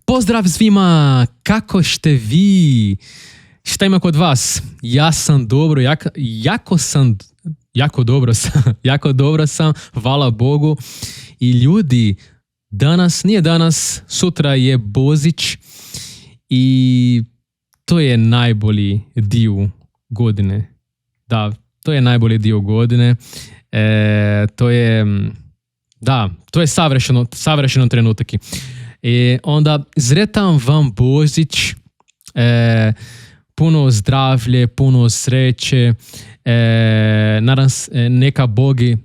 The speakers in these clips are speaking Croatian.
Pozdrav svima, kako ste vi? Šta ima kod vas? Ja sam dobro, jako dobro sam, hvala Bogu. I ljudi, nije danas, sutra je Božić i to je najbolji dio godine. Da, to je najbolji dio godine. To je savršeno trenutak. Onda zretam vam Božić, puno zdravlje, puno sreće, nadam se, neka Bogi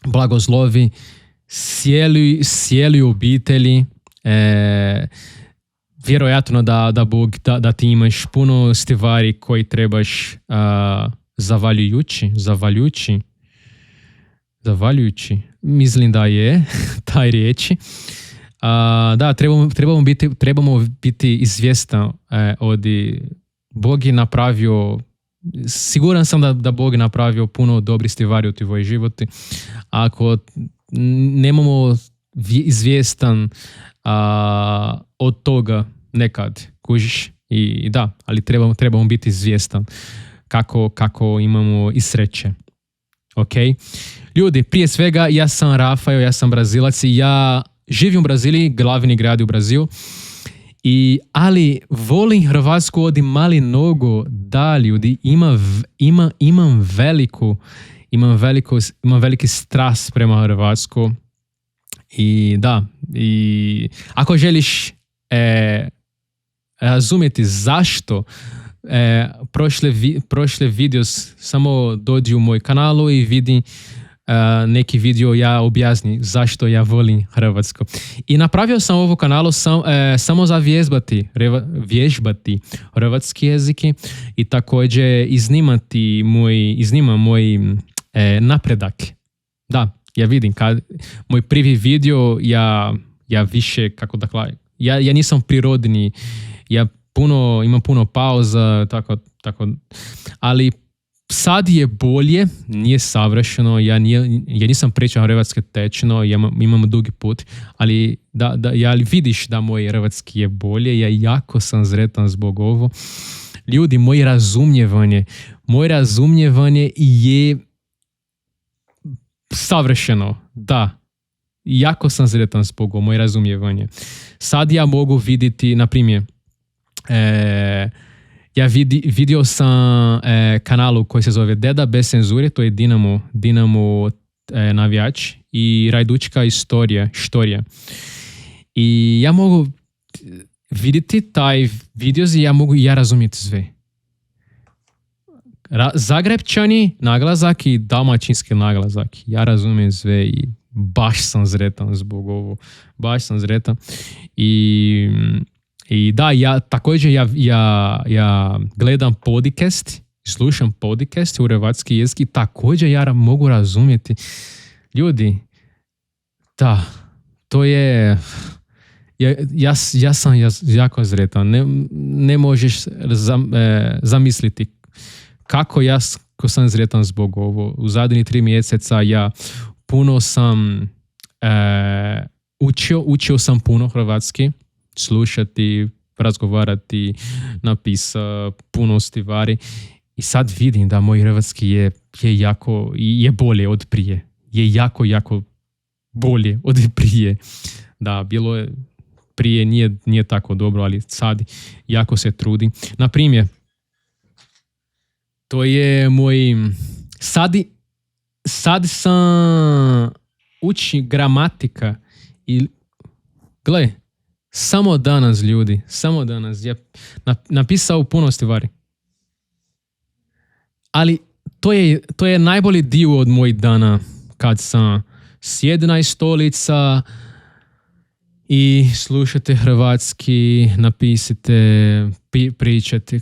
blagoslovi cijeli obitelji, vjerojatno da Bog da ti imaš puno stvari koji trebaš zahvaljujući, mislim da je taj riječi. Da, trebamo biti izvjestan od Bog je napravio, siguran sam da Bog je napravio puno dobrih stvari u tvoj životu. Ako nemamo izvjestan od toga nekad, kužiš, i da, ali trebamo biti izvjestan kako imamo i sreće. Ok? Ljudi, prije svega, ja sam Rafael, ja sam Brazilac i ja živim u Braziliji, glavni grad u Brazilu, ali volim Hrvatsku od mali nogu, da ljudi, imam veliki strast prema Hrvatsku i da, i ako želiš razumjeti zašto, prošle video samo dođi u moj kanalu i vidi neki video ja objasni zašto ja volim Hrvatsku. I napravio sam ovu kanalu samo za vježbati hrvatski jezik i također iznimam moj napredak. Da, ja vidim moj prvi video ja više ja nisam prirodni, imam puno pauza, tako, ali sad je bolje, nije savršeno, ja nisam pričao hrvatski tečno, imam dugi put, ali vidiš da moj hrvatski je bolje, ja jako sam sretan zbog ovo. Ljudi, moje razumijevanje je savršeno, da, jako sam sretan zbog moje razumijevanje. Sad ja mogu vidjeti, na primjer, ja vidio sam kanalu koji se zove Deda bez cenzure, to je Dinamo navijač i Rajdučka istorija. I ja mogu vidjeti taj video i ja razumjeti sve. Zagrebčani naglasak i dalmačinski naglasak. Ja razumijem sve i baš sam sretan zbog ovo. Baš sam sretan. I da, ja gledam podcast, slušam podcast u hrvatski jezik i također ja mogu razumjeti. Ljudi, da, to je... Ja sam jako sretan. Ne možeš zamisliti kako sam sretan zbog ovo. U zadnjih 3 mjeseca ja puno sam učio sam puno hrvatski, slušati, razgovarati, napisati puno stvari i sad vidim da moj hrvatski je bolje od prije. Je jako bolje od prije. Da, bilo je prije nije tako dobro, ali sad jako se trudim. Na primjer, to je moj... Sad sam uči gramatika i gle, samo danas ljudi, ja napisao puno stvari. Ali to je najbolji dio od mojih dana kad sam sjedna iz stolica i slušate hrvatski, napisite, pričate.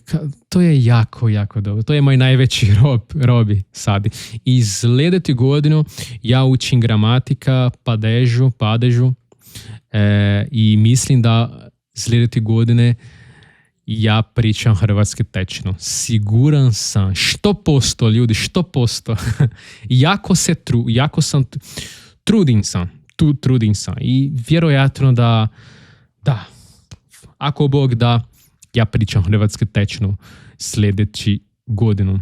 To je jako dobro. To je moj najveći robi sad. I sljedeću godinu ja učim gramatika, padežu i mislim da sljedeće godine ja pričam hrvatski tečno. Siguran sam, 100% ljudi, 100%. Trudim sam i vjerojatno da ako Bog da, ja pričam hrvatski tečno sljedeći godinu.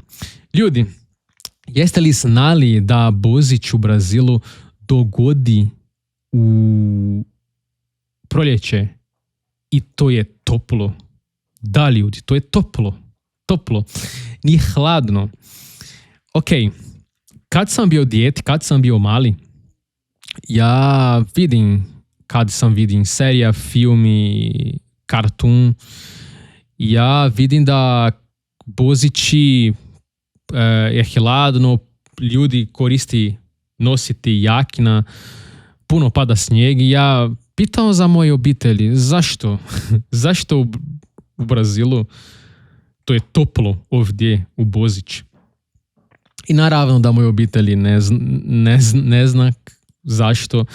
Ljudi, jeste li znali da Božić u Brazilu dogodi u proljeće i to je toplo? Da, ljudi, to je toplo. Toplo. Nije hladno. Ok, kad sam bio dijete, kad sam bio mali, ja kad sam vidim serija, filmi, kartun, ja vidim da Božići je hladno, ljudi koristi nositi jakna, puno pada snijeg i ja pitao za moje obitelji zašto? Zašto u Brazilu to je toplo ovdje u Božić? I naravno da moje obitelji ne zna zašto.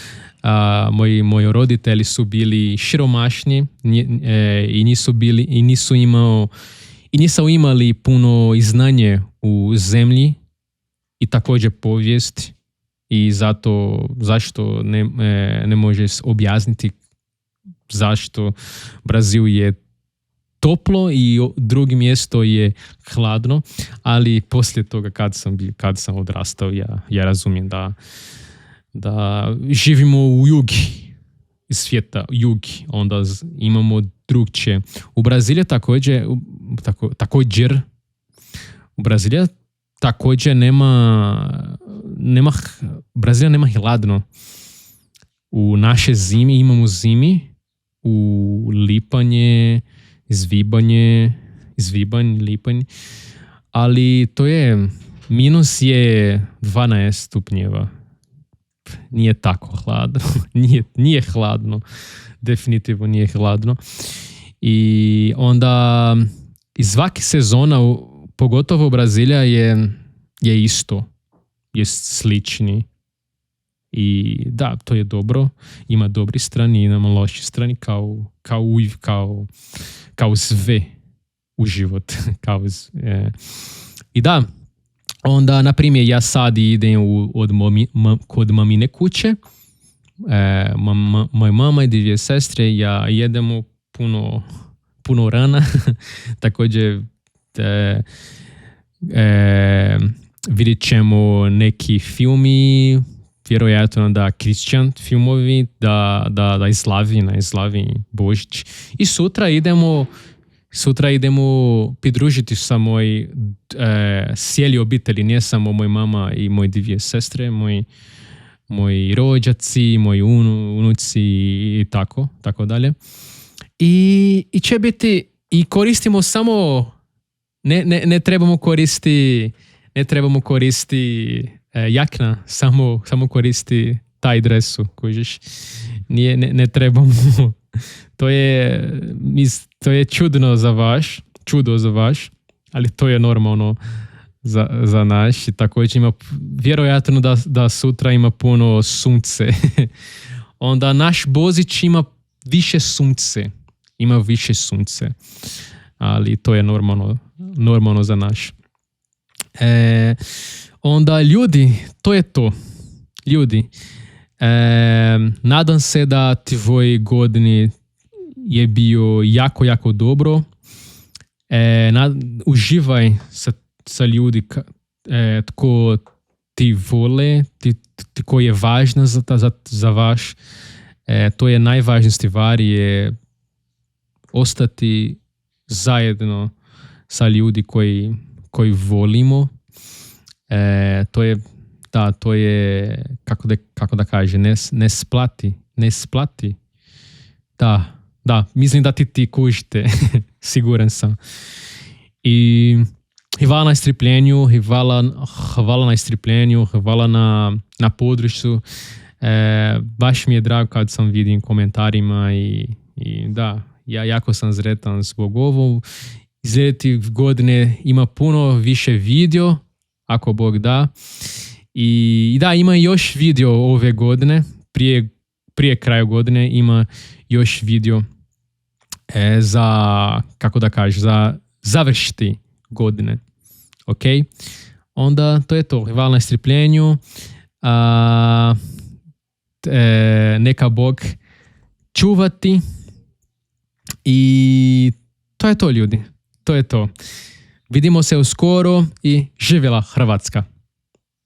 Moji roditelji su bili siromašni i nisu imali puno znanje u zemlji i također povijest i zašto ne možeš objasniti zašto Brazil je toplo i drugo mjesto je hladno, ali poslije toga kad sam odrastao ja razumijem da živimo u jugi svijeta, jugi, onda imamo drugčije. U Braziliji također u Braziliji također Brazilija nema hladno. U naše zimi imamo zimi, u lipanj, ali to je, minus je 12 stupnjeva. Nije tako hladno. Nije hladno. Definitivno nije hladno. I onda i svake sezona, pogotovo u Brazilija je isto. Je slični. I da, to je dobro. Ima dobri strani, ima loši strani kao sve u život. I da, onda, na primjer, ja sad idem kod mamine kuće. Moja mama i dvije sestre, ja jedemo puno rana. Također vidjet ćemo neki filmi, vjerojatno da Christian filmovi, da islavi Božić. I sutra idemo pridružiti sa moj cijeli obitelji, nije samo moj mama i moje dvije sestre, moji rođaci, moji unuci i tako dalje. I će biti, i koristimo samo, ne trebamo koristiti jakna, samo koristi taj dresu, kojiš. Ne trebamo. To je čudo za vaš, ali to je normalno za naš. I također ima, vjerojatno da sutra ima puno sunce. Onda naš Božić ima više sunce. Ali to je normalno za naš. Onda ljudi, to je to. Ljudi, nadam se da tvoj godini je bio jako, jako dobro. Uživaj sa ljudi tko ti vole, tko je važno za vaš. To je najvažnija stvar, je ostati zajedno sa ljudi koji volimo. To je kako da kaže, ne splati. Da, mislim da ti kužite, siguran sam. I hvala na strpljenju, hvala na strpljenju, hvala na podršku. Baš mi je drago kad sam vidim komentarima i da, ja jako sam sretan zbog ovo. Sljedeće godine ima puno više video, ako Bog da. I da, ima još video ove godine, prije kraja godine ima još video za, kako da kažem, za završiti godine. Ok? Onda to je to. Hvala na strpljenju. Neka Bog čuvati I to je to, ljudi. To je to. Vidimo se uskoro i živjela Hrvatska.